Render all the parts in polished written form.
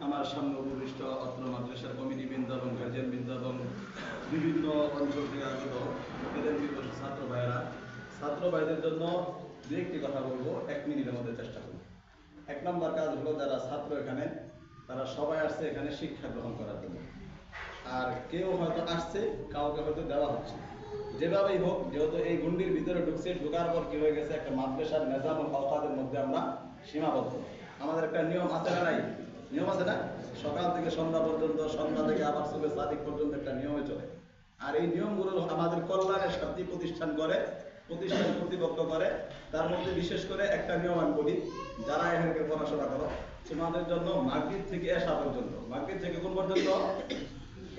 আমার সামনে উপবিষ্ট অত্র মাদ্রাসার কমিটিবৃন্দ এবং গার্জিয়ানবৃন্দ এবং বিভিন্ন অঞ্চল থেকে আগত ছাত্র ভাইদের জন্য দু একটি কথা বলবো, 1 মিনিটের মধ্যে চেষ্টা করব। 1 নম্বর কাজ হলো, যারা ছাত্র এখানে তারা সবাই আসছে এখানে শিক্ষা গ্রহণ করার জন্য। আর কেউ হয়তো আসছে, কাউকে হয়তো দেওয়া হচ্ছে, যেভাবেই হোক, যেহেতু এই গুন্ডির ভিতরে ঢোকার পর কি হয়ে গেছে, একটা মাদ্রাসার নিজাম ও আওতাদের মধ্যে আমরা সীমাবদ্ধ। আমাদের একটা নিয়ম আছে না? নাই নিয়ম আছে না? সকাল থেকে সন্ধ্যা পর্যন্ত, সন্ধ্যা থেকে আবার সুবে সাদিক পর্যন্ত একটা নিয়মে চলে। আর এই নিয়মগুলো আমাদের কল্যাণের স্বার্থে প্রতিষ্ঠান কর্তৃপক্ষ করে। তার মধ্যে বিশেষ করে একটা নিয়ম আমি বলি, যারা এখানে পড়াশোনা করো তোমাদের জন্য মাগরিব থেকে এশা পর্যন্ত, মাগরিব থেকে কোন পর্যন্ত?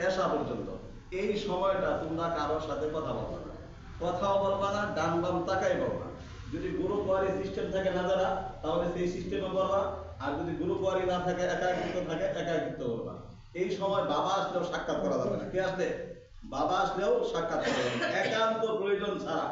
এশা পর্যন্ত এই সময়টা তোমরা কারোর সাথে কথা বলবা না, কথাও বলবা না, ডান বাম তাকাই বলবা। যদি গ্রুপ ওয়ারি সিস্টেম থাকে না যারা, তাহলে সেই সিস্টেমে করবা। আর যদি গ্রুপ ওয়ারি না থাকে, একাকিত্ব থাকে, একাকিত্ব করবা। এই সময় বাবা আসলেও সাক্ষাৎ করা যাবে না। কে আসলে? বাবা আসলেও সাক্ষাৎ করা যাবে না। একান্ত প্রয়োজন ছাড়া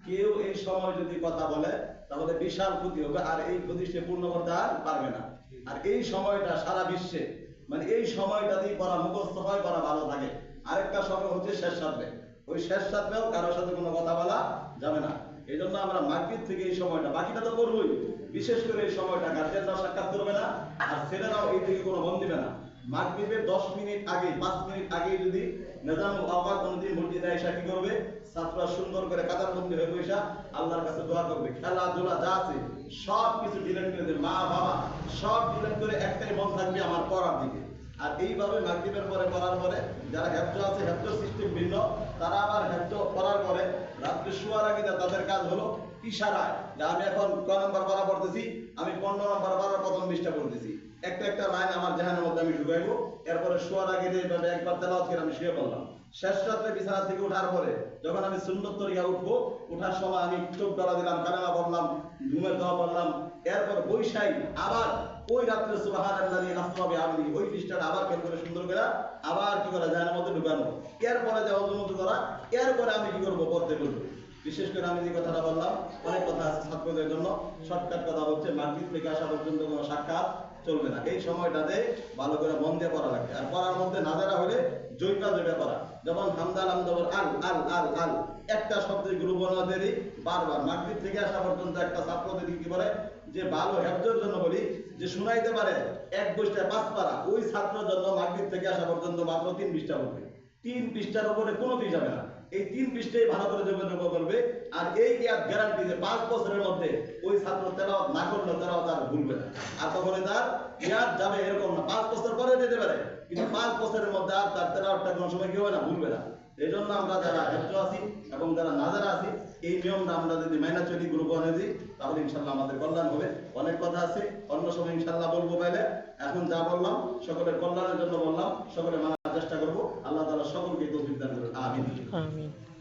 কেউ এই সময় যদি কথা বলে তাহলে বিশাল ক্ষতি হবে, আর এই ক্ষতি সে পূর্ণ করতে আর পারবে না। আর এই সময়টা সারা বিশ্বে, মানে এই সময়টাতেই পড়া মুখস্থ হয়, পড়া ভালো থাকে। আরেকটা সময় হচ্ছে শেষ সাথে, ওই শেষ সাথেও কারোর সাথে কোনো কথা বলা যাবে না। এই জন্য আমরা মাগরিব থেকে এই সময়টা, বাকিটা তো করবোই, বিশেষ করে এই সময়টা গার্জিয়ানরাও সাক্ষাৎ করবে না, আর ছেলেরাও এই দিকে কোনো মন দিবে না। মাগরিবের 10 মিনিট আগে, 5 মিনিট আগে যদি নিজামুল আওকাত অনুযায়ী মসজিদে এসে কি করবে, ছাত্ররা সুন্দর করে কাতারবন্দি হয়ে বসে আল্লাহর কাছে দোয়া করবে। খেলাধুলা যা আছে সব কিছু ডিলেট করে দেবে, মা বাবা সব ডিলেট করে একটাই মন থাকবে আমার পড়ার দিকে। আর এইভাবে মাগরিবের পরে পড়ার পরে যারা হেফজ আছে, হেফজ সিস্টেম ভিন্ন, তারা আবার হেফজ পড়ার পরে রাত্রে শোয়ার আগে তাদের কাজ হলো ইশারায়, যে আমি এখন কয় নম্বর পারা পড়তেছি, আমি 15 নম্বর পারার প্রথম পৃষ্ঠা পড়তেছি, একটা একটা লাইন আমার জাহানের মধ্যে আমি ঢুকাইবো। এরপরে শোয়ার আগে এইভাবে একবার তেলাওয়াত করে আমি শুয়ে পড়লাম। শেষ রাত্রে বিছানা থেকে ওঠার পরে যখন আমি সুন্নত তরিকা উঠবো, ওঠার সময় আমি চোখ ডলা দিলাম, কালেমা পড়লাম, ঘুমের দোয়া পড়লাম। এরপর বৈশাই আবার ওই রাত্রে সুবহানাল্লাযী আসরা বিআবদি ওই পৃষ্ঠাটা আবার কেন করে সুন্দর করে আবার কি করা জাহানের মধ্যে ঢুকানো। এরপরে যে অজুমত করা, এরপরে আমি কি করবো, পড়তে বলবো। বিশেষ করে আমি যে কথাটা বললাম, অনেক কথা আছে ছাত্রদের জন্য, শর্টকাট কথা হচ্ছে মাগরিব থেকে আসা পর্যন্ত কোনো সাক্ষাৎ চলবে না। এই সময়টাতে ভালো করে মন দিয়ে পড়া লাগবে। আর পড়ার মধ্যে নাজারা হলে জৈকা পড়া, যেমন হামদাল আমদবর আল আল আল আল, একটা শব্দের গ্রুপ বানাদেরই বারবার মাগরিব থেকে আসা পর্যন্ত একটা ছাত্রদের কি করে, যে ভালো হেফজের জন্য বলি, যে শুনাইতে পারে 1 পৃষ্ঠায় 5 পারা, ওই ছাত্রের জন্য মাগরিব থেকে আসা পর্যন্ত মাত্র 3 পৃষ্ঠা পড়বে। 3 পৃষ্ঠার উপরে কোনোদিন যাবে না। এই 3 পৃষ্ঠায় ভালো করে যোগাযোগ করবে। আর এই গ্যারান্টি যে 5 বছরের মধ্যে ওই ছাত্র তেলাওয়াত না করলে তেলাওয়াত আর ভুলবে না, আর কখনো তার ইয়াদ যাবে এরকম না। 5 বছর পরে যেতে পারে, কিন্তু 5 বছরের মধ্যে আর তার তেলাওয়াতটা কোনো সময় কি হবে না, ভুলবে না। এই জন্য আমরা যারা হেফজ আছি এবং যারা নাজারা আছি, এই নিয়মটা আমরা যদি মাইনা চলি, গ্রুপ বানিয়ে দিই, তাহলে ইনশাল্লাহ আমাদের কল্যাণ হবে। অনেক কথা আছে, অন্য সময় ইনশাল্লাহ বলবো। পাইলে এখন যা বললাম সকলের কল্যাণের জন্য বললাম, সকলে মানার চেষ্টা করবো। আল্লাহ তাআলা সকলকে তৌফিক দান করুন। আমিন।